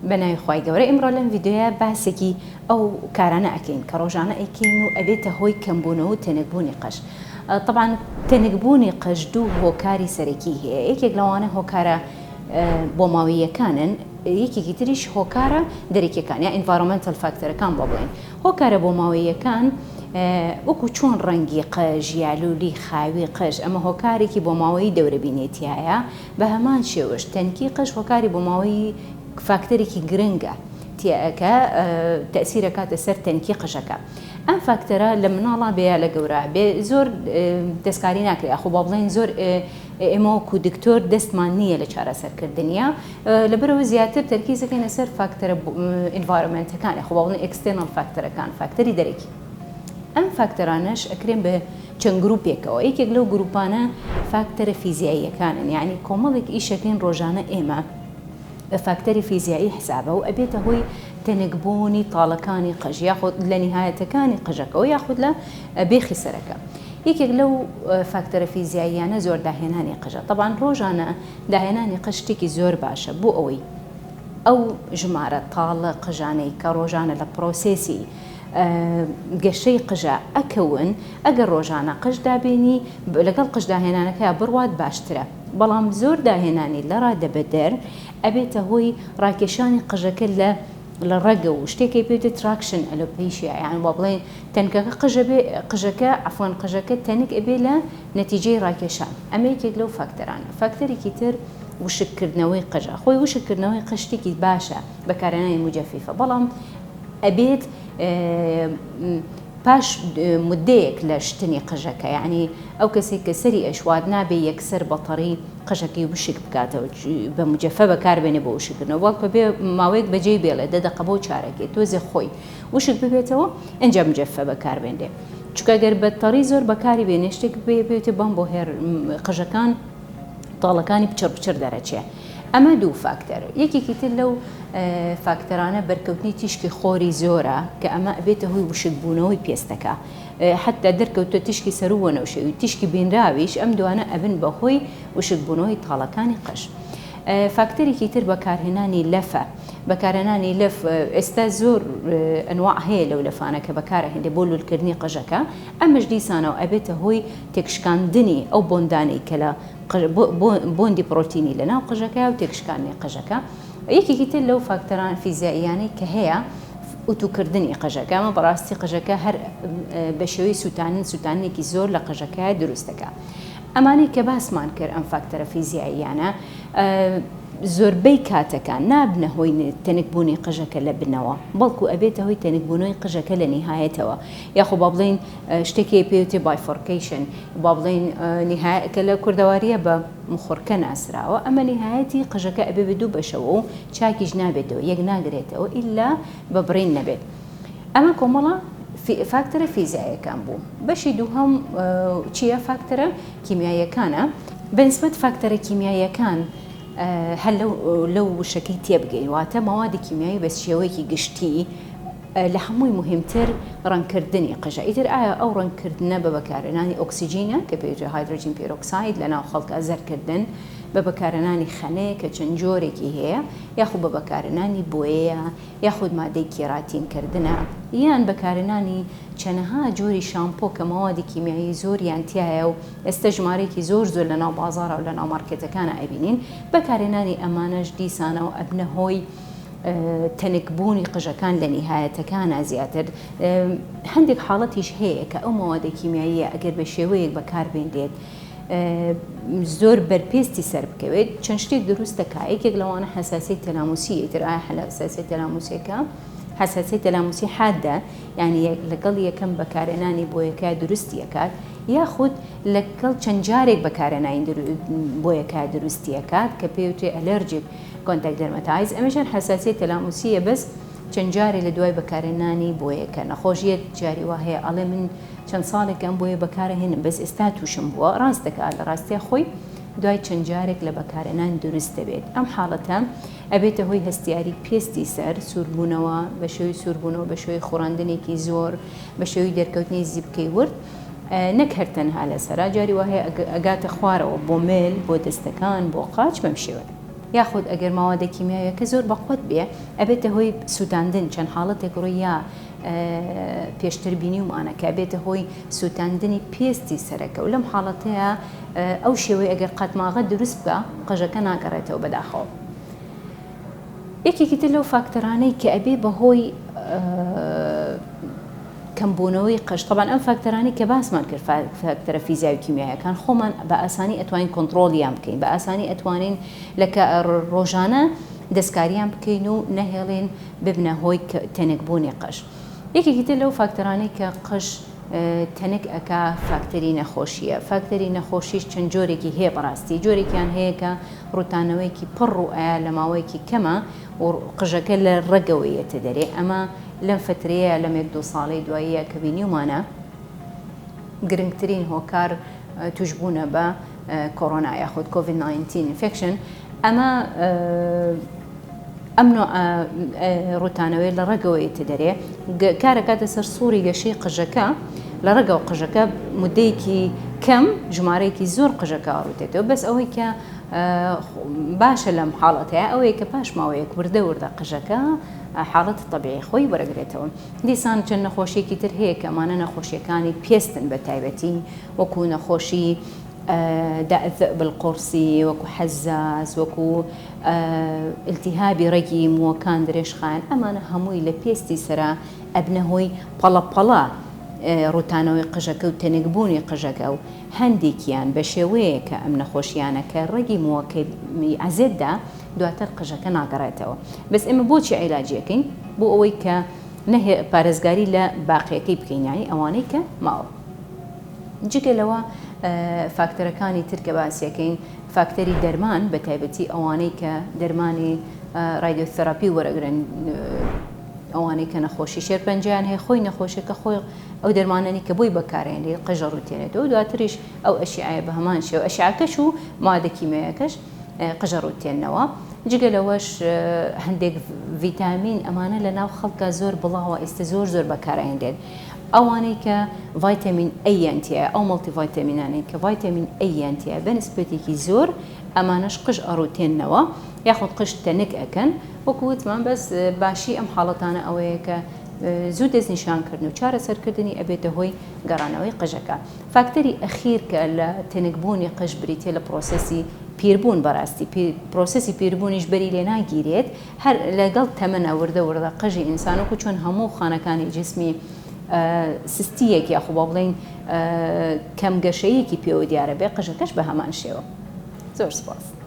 بەناوی خوای گەورە ئێمڕۆ لەم ڤیددیۆیە باسێکی ئەو کارانە ئەکەین کە ڕۆژانە ئەیکەین و ئەبێتە هۆی کەمبوونەوە و تەنەکبوونی قەش. طبعاً تەنەکبوونی قەش دوو هۆکاری سەرەکی هەیە، یەکێک لەوانە هۆکارە بۆ ماوەیەکانن، یەکێکی تریش هۆکارە دەرەکیەکان یا ئینڤایرۆمنتال فاکتەرەکان بۆ بڵێن. هۆکارە بۆ ماوەیەکان وەکو چۆن ڕەنگی قەش یا لولی خاوی قەش ئەمە هۆکارێکی بۆ ماوەی دەورەبینێتیایە، بە هەمان شێوەش تەنکی قەش هۆکاری بۆ ماوەی فاکتەرێکی گرنگە تیاکە تەسیرەکاتە سەر تەنکی قژەکە. ئەم فاکتەرە لە مناڵا بێ لە گەورە بێ زۆر دەستکاری ناکرێت، خۆ با بڵێن زۆر ئێمە وەکو دکتۆر دەستمان نییە لە چارەسەرکردنیە، لەبەرەوە زیاتر تەرکیزەکەینە سەر فاکتەرە ئینڤایرۆمنتەکانی، خۆ با بڵێن ئێکستێرنەڵ فاکتەرەکان، فاکتەری دەرەکی. ئەم فاکتەرانەش ئەکرێن بە چەند گروپێکەوە، یەکێک لەو گروپانە فاکتەرە فیزیاییەکانن، یعنی کۆمەڵێک ئیشەکەین ڕۆژانە ئێمە بە فاکتەری فیزیایی حسابە و ئەبێتە هۆی تەنەکبوونی تاڵەکانی قەژ یاخود لە نیهایەتەکانی قژەکەەوە یاخود لە بێخی سەرەکە. یەکێک لەو فاکتەرە فیزیاییانە زۆر داهێنانی قژە. طبعاً ڕۆژانە داهێنانی قژ شتێکی زۆر باشە بۆ ئەوەی ئەو ژمارە تاڵە قژانەی کە ڕۆژانە لە پرۆسێسی گەشەی قژە ئەکەون، ئەگەر ڕۆژانە قژ دابێنی لەگەڵ قژ داهێنانەکە بڕوات باشترە، بەڵام زۆر داهێنانی لە ڕادەبەدەر ئەبێتە هۆی ڕاکێشانی قژەکە لە ڕەگە و شتێکی پێوتە تراکشن ئەلۆپیشیا، یان بۆ بڵێن تەنکەکە قژەکە ئەفوان قژەکە تەنک ئەبێ لە نەتیجەی ڕاکێشان. ئەمە یەکێک لەو فاکتەرانە. فاکتەرێکی تر وشکردنەوەی قژە. خۆی وشکردنەوەی قژ شتێکی باشە بەکارهێنانی موجەفیفە، بەڵام ئەبێت پاش مدەیەک لە شتنی قژەکە، یعنی ئەو کەسێک کە سەری ئەشوات نابێ یەکسەر بەتەڕی قژەکەی وشک بکاتەوە، بە موجەفە بەکاربێنێ بۆ وشکردنەوە، وەک بێ ماوەیەک بەجێ بێڵێ دەدەقە بۆ چارەکەی تۆزێ خۆی وشک ببێتەوە ئەنجا موجەفە بەکاربێنێ، چونکە گەر بەتەڕی زۆر بەکاری بێنێ شتێک بێتێ بەم بۆ هێر قژەکان تاڵەکانی پچڕ دەرەچێ. ئەمە دوو فاکتەر. یەکێکی تر لەو فاکتەرانە بەرکەوتنی تیشکی خۆری زۆرە کە ئەمە ئەبێتە هۆی وشکبوونەوەی پێستەکە، حتا دەرکەوتە تیشکی سەر و وەنەوشەوی تیشکی بینراویش ئەم دوانە ئەبن بەهۆی وشکبوونەوەی تاڵەکانی قەش. فاکتەرێکی تر بەکارهێنانی لەفە. بەکارهێنانی لەف ئێستا زۆر ئەنواع هەیە لەو لەفانە کە بەکارهێنێ بۆ لولکردنی قژەکە، ئەمەش دیسانەوە ئەبێتە هۆی تێکشکاندنی ئەو بۆندانەی کە لە بۆندی پرۆتینی لە ناو قژەکە و تێکشکاندنی قژەکە. یەکێکی تر لەو فاکتەران فیزیاییانەی کە هەیە ئوتوکردنی قژەکە، ئەمە بەڕاستی قژەکە هەر بە شێوەی سووتانێکی زۆر لە قژەکە دروستەکە. ئەمانەی کە باسمان کرد ئەم فاکتەرە فیزیاییانە زۆربەی کاتەکان نابنە هۆی تەنکبوونی قژەکە لە بنەوە، بەڵکو ئەبێتە هۆی تەنکبوونەوەی قژەکە لە نهایەتەوە، یاخۆ با بڵێن شتێکی پێوتێ بایفۆرکیشن، با بڵێن کە لە کوردەواریە بە مخۆرکە ناسراوە، ئەمە نهایەتی قژەکە ئەبێ بە دوو بەشەوە و چاکیش نابێتەوە، یەک ناگرێتەوە ئیلا بە بڕین نەبێت. ئەمە کۆمەڵە فاکتەرە فیزیاییەکان بوو. بەشی دووهەم چییە؟ فاکتەرە کیمیاییەکانە. بەنسبەت فاکتەرە کیمیاییەکان هەر لەو وشەکەی تێبگەین، واتە مەوادی کیمیایی بە شێوەیەکی گشتی لە هەمووی مهمتر ڕەنکردنی قژە. ئیتر ئایا ئەو ڕەنکردنە بە بەکارهێنانی ئۆکسیجینە کە پێوترێ هایدرۆجین پێرۆکساید لە ناو خەڵکە زەرکردن، بە بەکارهێنانی خەنەیە کە چەند جۆرێکی هەیە، یاخود بە بەکارهێنانی بۆیەیە، یاخود مادەی کێراتینکردنە، یان بەکارهێنانی چەندەها جۆری شامپۆ کە مەوادی کیمیایی زۆریان تایە و ئێستا ژمارەیەکی زۆر لە ناو بازاڕە و لە ناو مارکێتەکانە ئەبینین. بەکارهێنانی ئەمانەش دیسانەوە ئەبنە هۆی تەنکبوونی قژەکان لە نهایەتەکانە زیاتر. هەندێک حاڵەتیش هەیە کە ئەو مەوادە کیمیاییە ئەگەر بە شێوەیەک بەکاربێنرێت زۆر بەرپێستی سەر بکەوێت، چەند شتێک دروستەکە. یەکێک لەوانە حەساسیەتی تەلاموسی. ئیتر ئایا حەساسیەتی تەلاموسیەکە حەساسیەتی تەلاموسی حادە، یعنی لەگەڵ یەکەم بەکارهێنانی بۆیەکە دروستیەکات، یاخود لەگەڵ چەند جارێک بەکارهێنانی بۆیەکە دروستیەکات کە پێوترێ ئەلەرجیک کۆنتاکت دەرمەتایز. ئەمەشان حەساسیەتی تەلاموسیە بەس چەند جارێک لە دوای بەکارهێنانی بۆیەکە. نەخۆشیەت جاری وا هەیە ئەڵێ من چەند ساڵێکم بۆیە بەکارهێنم بەس ئێستا تووشم بووە، ڕاستەکە لە ڕاستیە خۆی دوای چەند جارێک لە بەکارهێنان دروست دەبێت. ئەم حاڵەتە ئەبێتە هۆی هەستیاری پێستی سەر، سووربوونەوە بە شێوەی سووربوونەوە بە شێوەی خوڕاندنێکی زۆر، بە شێوەی دەرکەوتنی زیبکەی ورد، نەک هەر تەنها لەسەرا، جاری وا هەیە ئەگاتە خوارەوە بۆ مێل، بۆ دەستەکان، بۆ قاچ بەم شێوە. یاخود ئەگەر ماوەدە کیمیاویەکە زۆر بەخۆت بێ ئەبێتە هۆی سووتاندن چەند حاڵەتێک ڕوویە پێشتر بینی ومانەکە بێتە هۆی سووتاندنی پێستی سەرەکە و لەم حاڵەتەیە ئەو شێوەی ئەگەر قەتماغە دروست بە قژەکە ناگەڕێتەوە بەداخەوە. یەکێکی تر لەو فاکتەرانەی کە ئەبێ بەهۆی کەمبوونەوەی قەش طبعاً ئەم فاکتەرانی کە باسمان کرد فاکتەرە فیزیاوی کیمیاییەکان خۆمان بە ئاسانی ئەتوانین کۆنتڕۆڵیان بکەین، بە ئاسانی ئەتوانین لە ڕۆژانە دەستکاریان بکەین و نەهێڵێن ببنە هۆی تەنێکبوونی قەش. یەکێکی تر لەو فاکتەرانەی کە قەش تەنک ئەکا فاکتەری نەخۆشیە. فاکتەری نەخۆشیش چەند جۆرێکی هەیە بەڕاستی. جۆرێکیان هەیە کە ڕوتانەوەیکی پڕ و ئایا لە ماوەیەکی کەمە و قژەکە لە ڕێگەوەیەتە دەرێ. ئەمە لەم فترەیە لەم 1-2 ساڵەی دواییە کە بینیومانە گرنگترین هۆکار توشبوونە بە کۆڕۆنا یاخود COVID-19 infection. ئەمە ئەم ڕوتانەوەی لە ڕێگەوەیەتە دەرێ کارەکاتە سەر سووری گەشەی قژەکە لە ڕێگە و قژەکە مدەیەکی کەم ژمارەیەکی زۆر قژەکە ڕوتێتەوە. بەس ئەوەی کە باشە لەم حاڵەتەیە ئەوەیە کە پاش ماوەیەک وردە قژەکە حاڵەت تەبیعی خۆی وەرەگرێتەوە. دیسان چەند نەخۆشیێکی تر هەیە کە ئەمانە نەخۆشیەکانی پێستن بە تایبەتی وەکو نەخۆشی داء بالقرصی وەکو حەزاز وەکو التیهابی ڕێگی مووەکان درێژخایەن ئەمانە هەمووی لە پێستی سەرا ئەبنە هۆی پەڵەپەڵە ڕوتانەوەی قژەکە و تەنێکبوونی قژەکە و هەندێکیان بە شێوەیە کە ئەم نەخۆشیانەکە ڕێگی مووەکەی ئازێتدا دواتر قژەکە ناگەڕێتەوە. بەس ئێمە بۆچی عیلاجیەکەین؟ بۆ ئەوەی کە نەهێ پارێزگاری لە باقیەکەی بکەین، یانی ئەوانەی کە ماوە. جگە لەوە فاکتەرەکانی تر کە باسیەکەین فاکتەری دەرمان بە تایبەتی ئەوانەی کە دەرمانی رادیۆتەراپی وەرەگرن، ئەوانەی کە نەخۆشی شێرپەنجیان هەیە خۆی نەخۆشیەکە خۆی ئەو دەرمانانی کە بۆی بەکارێنێ قژە ڕوتێنێتەوە دواتریش ئەو ئەشیعە بە هەمان شێوە ئەشعەکەش و مادە کیمیاییەکەش قژە ڕوتێنەوە. جگە لەوەش هەندێک ڤیتامین ئەمانە لە ناو خەڵکە زۆر بڵاوە ئێستا زۆر بەکارهێنرێن. ئەوانەی کە ڤایتامین ئەیانتیە ئەو مڵتی ڤایتامینانەی کە ڤایتامین ئەیانتیە بە نسبەتێکی زۆر ئەمانەش قژ ئەڕوتێننەوە یاخود قژ تەنک ئەکەن. وەکو وتمان بەس باشی ئەم حاڵەتانە ئەوەیە کە زوو دەستنیشانکردن و چارەسەرکردنی ئەبێتە هۆی گەڕانەوەی قژەکە. فاکتەری ئەخیر کە لە تەنکبوونی قژ بریتێ لە پرۆسەسی پیربوون بەڕاستی پرۆسەسی پیربوونیش بەری لێ ناگیرێت هەر لەگەڵ تەمەنە وردە قژی ئینسانوەکو چۆن هەموو خانەکانی جسمی سستیەکی یاخۆ با بڵێن کەم گەشەیەکی پێوە دیارە بێ قژەکەش بە هەمان شێوە. زۆر سپاس.